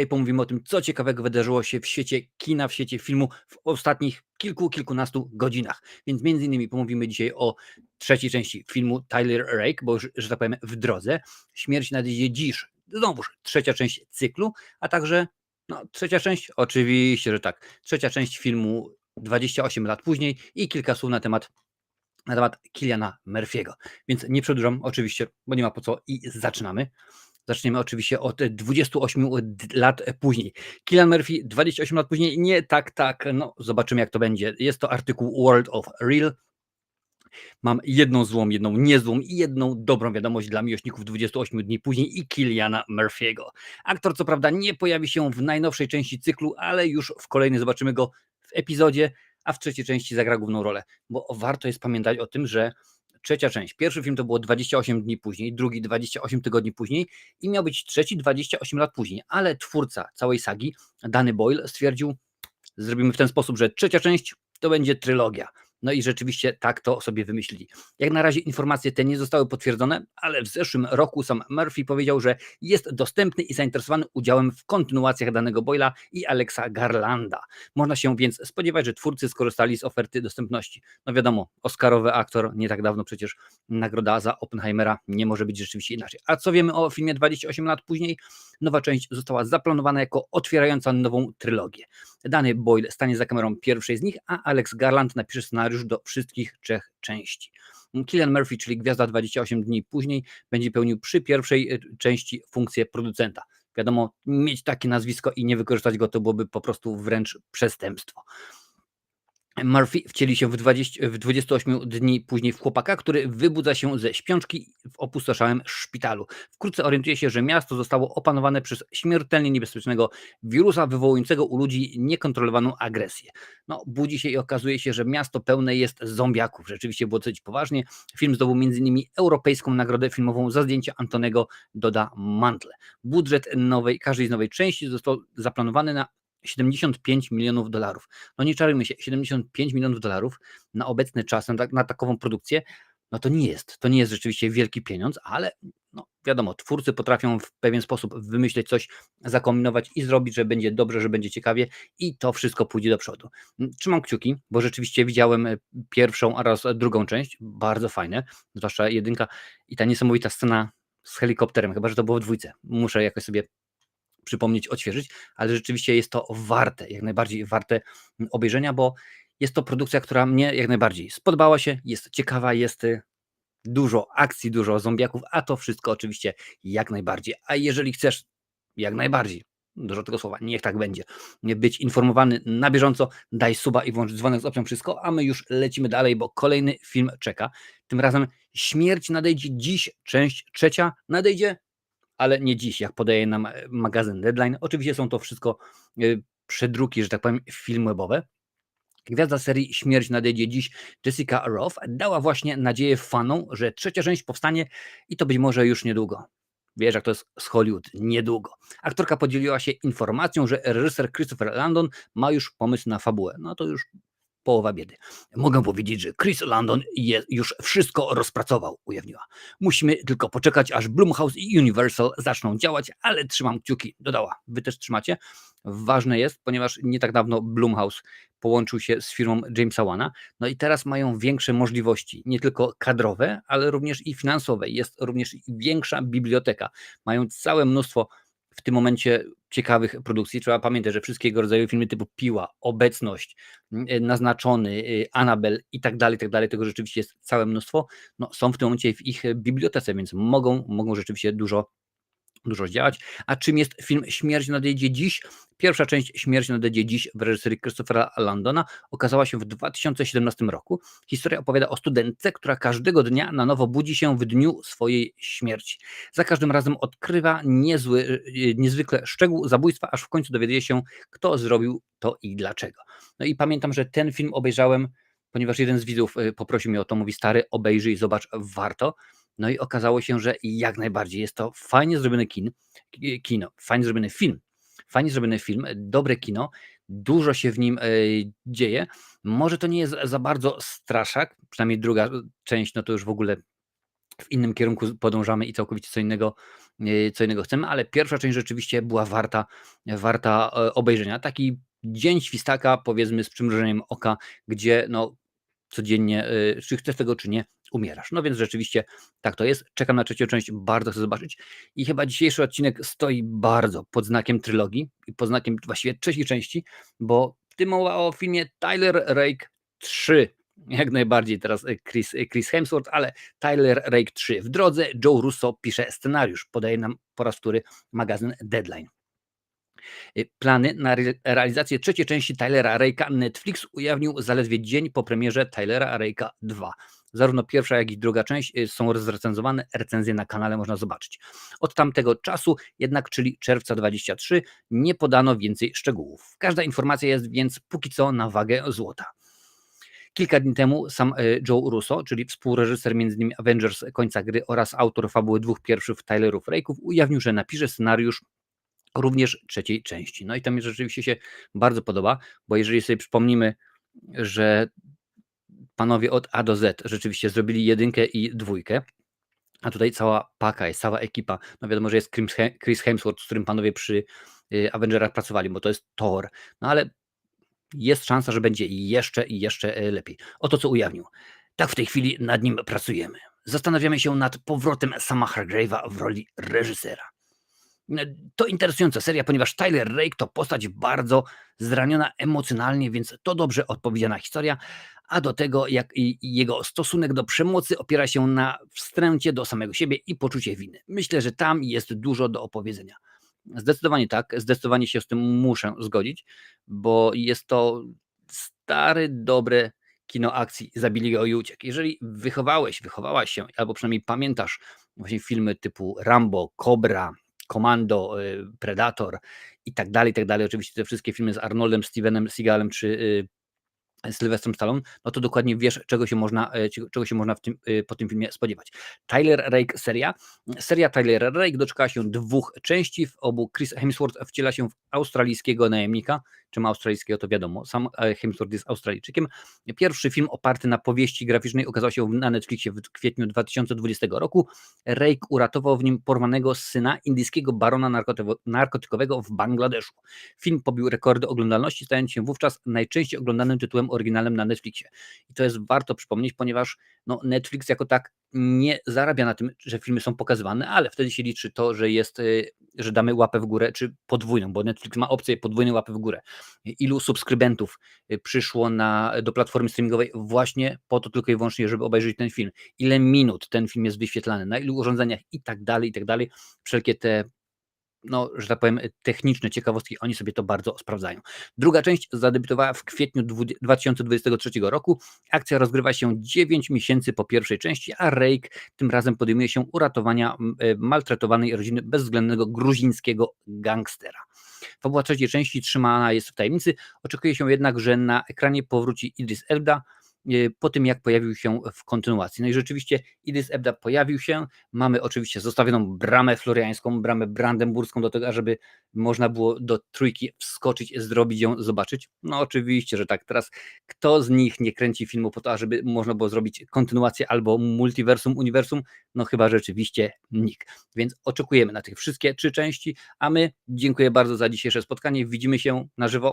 Pomówimy o tym, co ciekawego wydarzyło się w świecie kina, w świecie filmu w ostatnich kilkunastu godzinach. Więc między innymi pomówimy dzisiaj o trzeciej części filmu Tyler Rake, bo już, że tak powiem, w drodze. Śmierć nadejdzie dziś. Znowuż trzecia część cyklu, a także trzecia część, oczywiście, że tak. Trzecia część filmu 28 lat później i kilka słów na temat Cilliyana Murphy'ego. Więc nie przedłużam, oczywiście, bo nie ma po co i zaczynamy. Zaczniemy oczywiście od 28 lat później. Cillian Murphy 28 lat później, nie tak, no zobaczymy jak to będzie. Jest to artykuł World of Real. Mam jedną złą, jedną niezłą i jedną dobrą wiadomość dla miłośników 28 dni później i Cilliyana Murphy'ego. Aktor co prawda nie pojawi się w najnowszej części cyklu, ale już w kolejnej zobaczymy go w epizodzie, a w trzeciej części zagra główną rolę. Bo warto jest pamiętać o tym, że trzecia część, pierwszy film to było 28 dni później, drugi 28 tygodni później i miał być trzeci 28 lat później, ale twórca całej sagi, Danny Boyle, stwierdził, zrobimy w ten sposób, że trzecia część to będzie trylogia. No i rzeczywiście tak to sobie wymyślili. Jak na razie informacje te nie zostały potwierdzone, ale w zeszłym roku sam Murphy powiedział, że jest dostępny i zainteresowany udziałem w kontynuacjach danego Boyla i Alexa Garlanda. Można się więc spodziewać, że twórcy skorzystali z oferty dostępności. No wiadomo, oscarowy aktor, nie tak dawno przecież nagroda za Oppenheimera, nie może być rzeczywiście inaczej. A co wiemy o filmie 28 lat później? Nowa część została zaplanowana jako otwierająca nową trylogię. Danny Boyle stanie za kamerą pierwszej z nich, a Alex Garland napisze scenariusz do wszystkich trzech części. Cillian Murphy, czyli gwiazda 28 dni później, będzie pełnił przy pierwszej części funkcję producenta. Wiadomo, mieć takie nazwisko i nie wykorzystać go to byłoby po prostu wręcz przestępstwo. Murphy wcieli się w 28 dni później w chłopaka, który wybudza się ze śpiączki w opustoszałym szpitalu. Wkrótce orientuje się, że miasto zostało opanowane przez śmiertelnie niebezpiecznego wirusa wywołującego u ludzi niekontrolowaną agresję. No, budzi się i okazuje się, że miasto pełne jest zombiaków. Rzeczywiście było dosyć poważnie. Film zdobył m.in. Europejską Nagrodę Filmową za zdjęcie Antonego Doda Mantle. Budżet każdej z nowej części został zaplanowany na 75 milionów dolarów. No nie czarujmy się, 75 milionów dolarów na obecny czas, na takową produkcję, no to nie jest rzeczywiście wielki pieniądz, ale no wiadomo, twórcy potrafią w pewien sposób wymyśleć coś, zakombinować i zrobić, że będzie dobrze, że będzie ciekawie i to wszystko pójdzie do przodu. Trzymam kciuki, bo rzeczywiście widziałem pierwszą oraz drugą część, bardzo fajne, zwłaszcza jedynka i ta niesamowita scena z helikopterem, chyba że to było w dwójce. Muszę jakoś sobie przypomnieć, odświeżyć, ale rzeczywiście jest to warte, jak najbardziej warte obejrzenia, bo jest to produkcja, która mnie jak najbardziej spodobała się, jest ciekawa, jest dużo akcji, dużo zombiaków, a to wszystko oczywiście jak najbardziej. A jeżeli chcesz jak najbardziej, dużo tego słowa, niech tak będzie, być informowany na bieżąco, daj suba i włącz dzwonek z opcją wszystko, a my już lecimy dalej, bo kolejny film czeka. Tym razem Śmierć nadejdzie dziś, część trzecia nadejdzie, ale nie dziś, jak podaje nam magazyn Deadline. Oczywiście są to wszystko przedruki, że tak powiem, filmwebowe. Gwiazda serii Śmierć nadejdzie dziś, Jessica Roth, dała właśnie nadzieję fanom, że trzecia część powstanie i to być może już niedługo. Wiesz, jak to jest z Hollywood, niedługo. Aktorka podzieliła się informacją, że reżyser Christopher Landon ma już pomysł na fabułę. No to już połowa biedy. Mogę powiedzieć, że Chris Landon już wszystko rozpracował, ujawniła. Musimy tylko poczekać, aż Blumhouse i Universal zaczną działać, ale trzymam kciuki, dodała. Wy też trzymacie? Ważne jest, ponieważ nie tak dawno Blumhouse połączył się z firmą Jamesa Wana, no i teraz mają większe możliwości, nie tylko kadrowe, ale również i finansowe. Jest również większa biblioteka. Mają całe mnóstwo w tym momencie ciekawych produkcji. Trzeba pamiętać, że wszystkiego rodzaju filmy typu Piła, Obecność, Naznaczony, Annabelle i tak dalej, tego rzeczywiście jest całe mnóstwo. No, są w tym momencie w ich bibliotece, więc mogą rzeczywiście dużo zdziałać. A czym jest film Śmierć nadejdzie dziś? Pierwsza część Śmierć nadejdzie dziś w reżyserii Christophera Landona okazała się w 2017 roku. Historia opowiada o studentce, która każdego dnia na nowo budzi się w dniu swojej śmierci. Za każdym razem odkrywa niezwykle szczegół zabójstwa, aż w końcu dowiaduje się, kto zrobił to i dlaczego. No i pamiętam, że ten film obejrzałem, ponieważ jeden z widzów poprosił mnie o to, mówi: stary, obejrzyj, zobacz, warto. No i okazało się, że jak najbardziej jest to fajnie zrobiony fajnie zrobiony film, dobre kino, dużo się w nim dzieje. Może to nie jest za bardzo straszak, przynajmniej druga część, no to już w ogóle w innym kierunku podążamy i całkowicie co innego chcemy, ale pierwsza część rzeczywiście była warta obejrzenia. Taki dzień świstaka, powiedzmy, z przymrużeniem oka, gdzie no codziennie, czy chcesz tego, czy nie, umierasz. No więc rzeczywiście tak to jest. Czekam na trzecią część, bardzo chcę zobaczyć. I chyba dzisiejszy odcinek stoi bardzo pod znakiem trylogii i pod znakiem właściwie trzeciej części, bo w tym mowa o filmie Tyler Rake 3. Jak najbardziej teraz Chris Hemsworth, ale Tyler Rake 3 w drodze. Joe Russo pisze scenariusz, podaje nam po raz wtóry magazyn Deadline. Plany na realizację trzeciej części Tylera Rake'a Netflix ujawnił zaledwie dzień po premierze Tylera Rake'a 2. Zarówno pierwsza, jak i druga część są zrecenzowane, recenzje na kanale można zobaczyć. Od tamtego czasu jednak, czyli czerwca 23, nie podano więcej szczegółów. Każda informacja jest więc póki co na wagę złota. Kilka dni temu sam Joe Russo, czyli współreżyser m.in. Avengers Końca Gry oraz autor fabuły dwóch pierwszych Tylerów Rake'ów, ujawnił, że napisze scenariusz również trzeciej części. No i to mi rzeczywiście się bardzo podoba, bo jeżeli sobie przypomnimy, że panowie od A do Z rzeczywiście zrobili jedynkę i dwójkę, a tutaj cała paka jest, cała ekipa, no wiadomo, że jest Chris Hemsworth, z którym panowie przy Avengerach pracowali, bo to jest Thor, no ale jest szansa, że będzie jeszcze i jeszcze lepiej. Oto co ujawnił. Tak w tej chwili nad nim pracujemy. Zastanawiamy się nad powrotem Sama Hargrave'a w roli reżysera. To interesująca seria, ponieważ Tyler Rake to postać bardzo zraniona emocjonalnie, więc to dobrze odpowiedziana historia, a do tego jak i jego stosunek do przemocy opiera się na wstręcie do samego siebie i poczucie winy. Myślę, że tam jest dużo do opowiedzenia. Zdecydowanie tak, zdecydowanie się z tym muszę zgodzić, bo jest to stare, dobre kino akcji Zabili go i uciekł. Jeżeli wychowałaś się, albo przynajmniej pamiętasz właśnie filmy typu Rambo, Cobra, Commando, Predator i tak dalej, oczywiście te wszystkie filmy z Arnoldem, Stevenem Seagalem czy Sylwestrem Stallone, no to dokładnie wiesz, czego się można po tym filmie spodziewać. Tyler Rake seria Tyler Rake doczekała się 2 części, w obu Chris Hemsworth wciela się w australijskiego najemnika, czym australijskiego to wiadomo, sam Hemsworth jest Australijczykiem. Pierwszy film oparty na powieści graficznej ukazał się na Netflixie w kwietniu 2020 roku. Rake uratował w nim porwanego syna indyjskiego barona narkotykowego w Bangladeszu. Film pobił rekordy oglądalności, stając się wówczas najczęściej oglądanym tytułem oryginalnym na Netflixie. I to jest warto przypomnieć, ponieważ no, Netflix jako tak nie zarabia na tym, że filmy są pokazywane, ale wtedy się liczy to, że damy łapę w górę, czy podwójną, bo Netflix ma opcję podwójnej łapy w górę. Ilu subskrybentów przyszło do platformy streamingowej właśnie po to tylko i wyłącznie, żeby obejrzeć ten film. Ile minut ten film jest wyświetlany, na ilu urządzeniach i tak dalej, i tak dalej. Wszelkie te no, że tak powiem, techniczne ciekawostki, oni sobie to bardzo sprawdzają. Druga część zadebiutowała w kwietniu 2023 roku. Akcja rozgrywa się 9 miesięcy po pierwszej części, a Rake tym razem podejmuje się uratowania maltretowanej rodziny bezwzględnego gruzińskiego gangstera. Fabuła trzeciej części trzymana jest w tajemnicy. Oczekuje się jednak, że na ekranie powróci Idris Elba, po tym jak pojawił się w kontynuacji. No i rzeczywiście Idris Elba pojawił się, mamy oczywiście zostawioną bramę floriańską, bramę brandenburską do tego, ażeby można było do trójki wskoczyć, zrobić ją, zobaczyć. No oczywiście, że tak. Teraz kto z nich nie kręci filmu po to, ażeby można było zrobić kontynuację albo multiversum, uniwersum? No chyba rzeczywiście nikt. Więc oczekujemy na tych wszystkie 3 części, a my dziękuję bardzo za dzisiejsze spotkanie. Widzimy się na żywo.